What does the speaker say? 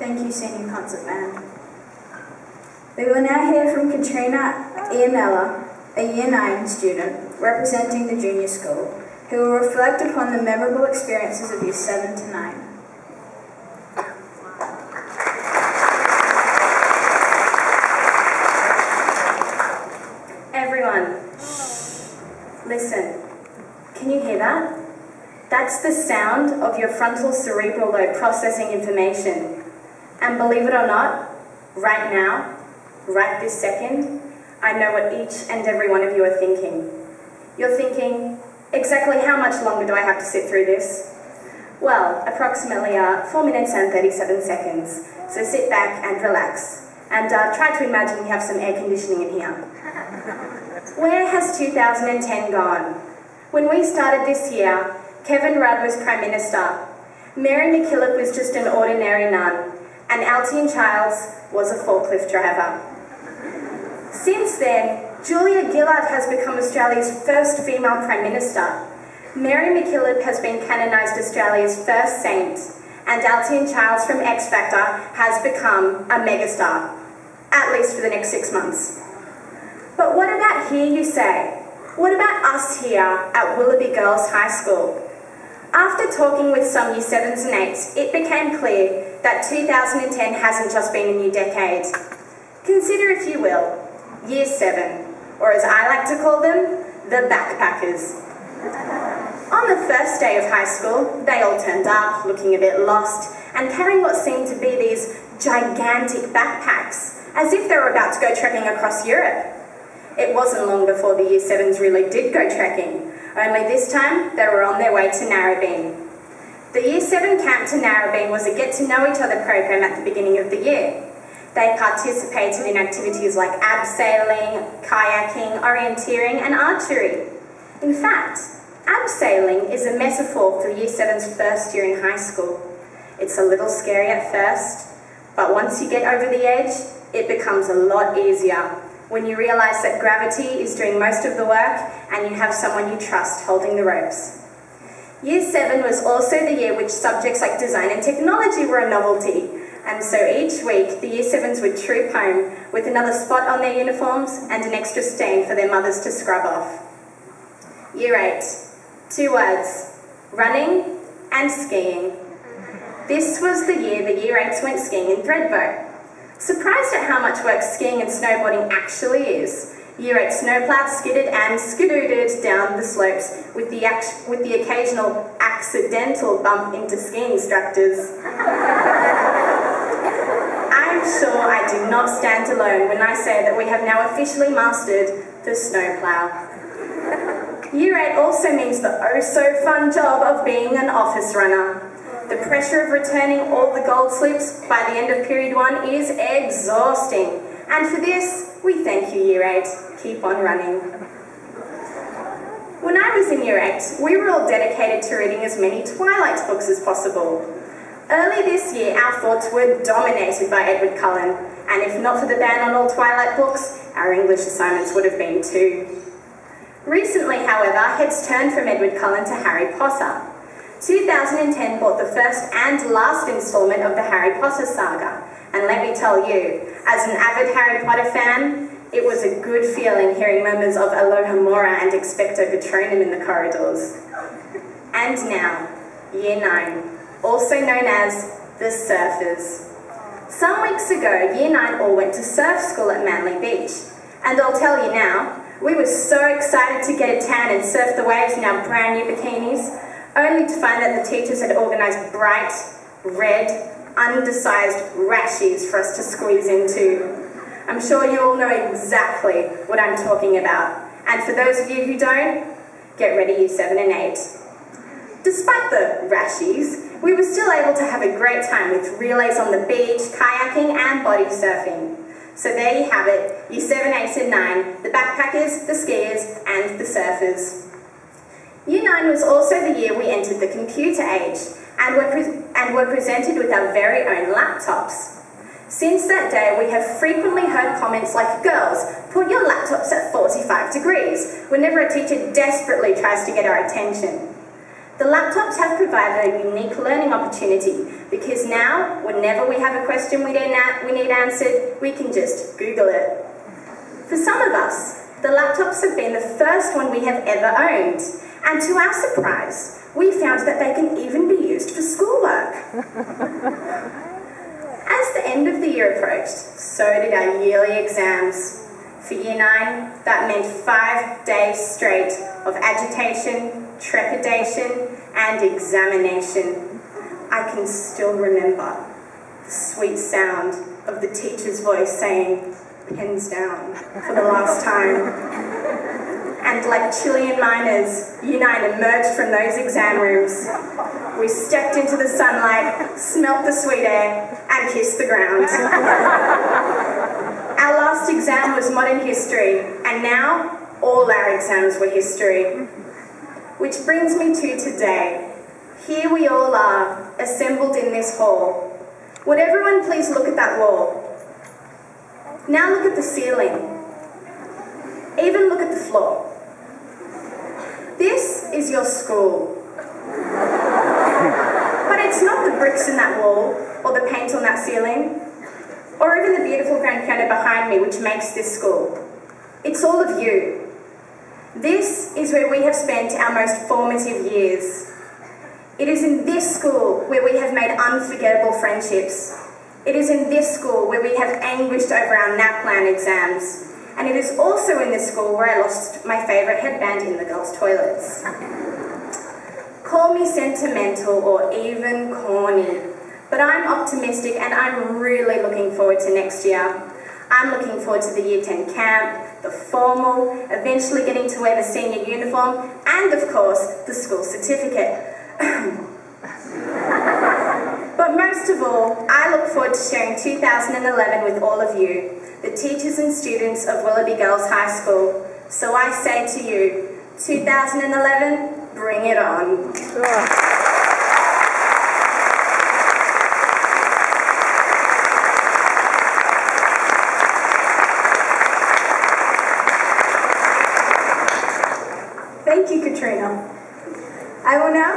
Thank you, Senior Concert Band. We will now hear from Katrina Ianella, a Year 9 student representing the junior school, who will reflect upon the memorable experiences of Year 7 to 9. Everyone, listen. Can you hear that? That's the sound of your frontal cerebral lobe processing information. And believe it or not, right now, right this second, I know what each and every one of you are thinking. You're thinking, exactly how much longer do I have to sit through this? Well, approximately 4 minutes and 37 seconds. So sit back and relax. And try to imagine you have some air conditioning in here. Where has 2010 gone? When we started this year, Kevin Rudd was Prime Minister, Mary McKillop was just an ordinary nun, and Altian Childs was a forklift driver. Since then, Julia Gillard has become Australia's first female Prime Minister, Mary McKillop has been canonised Australia's first saint, and Altian Childs from X Factor has become a megastar, at least for the next 6 months. But what about here, you say? What about us here at Willoughby Girls High School? After talking with some Year 7s and 8s, it became clear that 2010 hasn't just been a new decade. Consider, if you will, Year 7, or as I like to call them, the backpackers. On the first day of high school, they all turned up, looking a bit lost, and carrying what seemed to be these gigantic backpacks, as if they were about to go trekking across Europe. It wasn't long before the Year 7s really did go trekking, only this time they were on their way to Narrabeen. The Year 7 camp to Narrabeen was a get-to-know-each-other program at the beginning of the year. They participated in activities like abseiling, kayaking, orienteering and archery. In fact, abseiling is a metaphor for Year 7's first year in high school. It's a little scary at first, but once you get over the edge, it becomes a lot easier when you realise that gravity is doing most of the work and you have someone you trust holding the ropes. Year 7 was also the year which subjects like design and technology were a novelty, and so each week the Year 7s would troop home with another spot on their uniforms and an extra stain for their mothers to scrub off. Year 8, 2 words, running and skiing. This was the year the Year 8s went skiing in Thredbo. Surprised at how much work skiing and snowboarding actually is, Year 8 snowplowed, skidded and skidooted down the slopes with the occasional accidental bump into ski instructors. I'm sure I do not stand alone when I say that we have now officially mastered the snowplow. Year 8 also means the oh-so-fun job of being an office runner. The pressure of returning all the gold slips by the end of period 1 is exhausting. And for this, we thank you, Year 8. Keep on running. When I was in Year 8, we were all dedicated to reading as many Twilight books as possible. Early this year, our thoughts were dominated by Edward Cullen, and if not for the ban on all Twilight books, our English assignments would have been too. Recently, however, heads turned from Edward Cullen to Harry Potter. 2010 brought the first and last instalment of the Harry Potter saga, and let me tell you, as an avid Harry Potter fan, it was a good feeling hearing murmurs of Alohomora and Expecto Patronum in the corridors. And now, Year 9, also known as the Surfers. Some weeks ago, Year 9 all went to surf school at Manly Beach, and I'll tell you now, we were so excited to get a tan and surf the waves in our brand new bikinis, only to find that the teachers had organised bright, red, undersized rashies for us to squeeze into. I'm sure you all know exactly what I'm talking about, and for those of you who don't, get ready Year 7 and 8. Despite the rashies, we were still able to have a great time with relays on the beach, kayaking and body surfing. So there you have it, Year 7, 8 and 9, the backpackers, the skiers and the surfers. Year 9 was also the year we entered the computer age and were presented with our very own laptops. Since that day, we have frequently heard comments like, "Girls, put your laptops at 45 degrees," whenever a teacher desperately tries to get our attention. The laptops have provided a unique learning opportunity Because now, whenever we have a question we need answered, we can just Google it. For some of us, the laptops have been the first one we have ever owned, and to our surprise, we found that they can even be used for schoolwork. As the end of the year approached, so did our yearly exams. For Year 9, that meant 5 days straight of agitation, trepidation, and examination. I can still remember the sweet sound of the teacher's voice saying, "Pens down," for the last time. And like Chilean miners, Year 9 emerged from those exam rooms. We stepped into the sunlight, smelt the sweet air, and kissed the ground. Our last exam was modern history, and now all our exams were history. Which brings me to today. Here we all are, assembled in this hall. Would everyone please look at that wall? Now look at the ceiling. Even look at the floor. This is your school. But it's not the bricks in that wall, or the paint on that ceiling, or even the beautiful grand piano behind me which makes this school. It's all of you. This is where we have spent our most formative years. It is in this school where we have made unforgettable friendships. It is in this school where we have anguished over our NAPLAN exams. And it is also in this school where I lost my favourite headband in the girls' toilets. Call me sentimental or even corny, but I'm optimistic and I'm really looking forward to next year. I'm looking forward to the Year 10 camp, the formal, eventually getting to wear the senior uniform, and of course, the school certificate. But most of all, I look forward to sharing 2011 with all of you, the teachers and students of Willoughby Girls High School. So I say to you, 2011, bring it on. Thank you, Katrina. I will now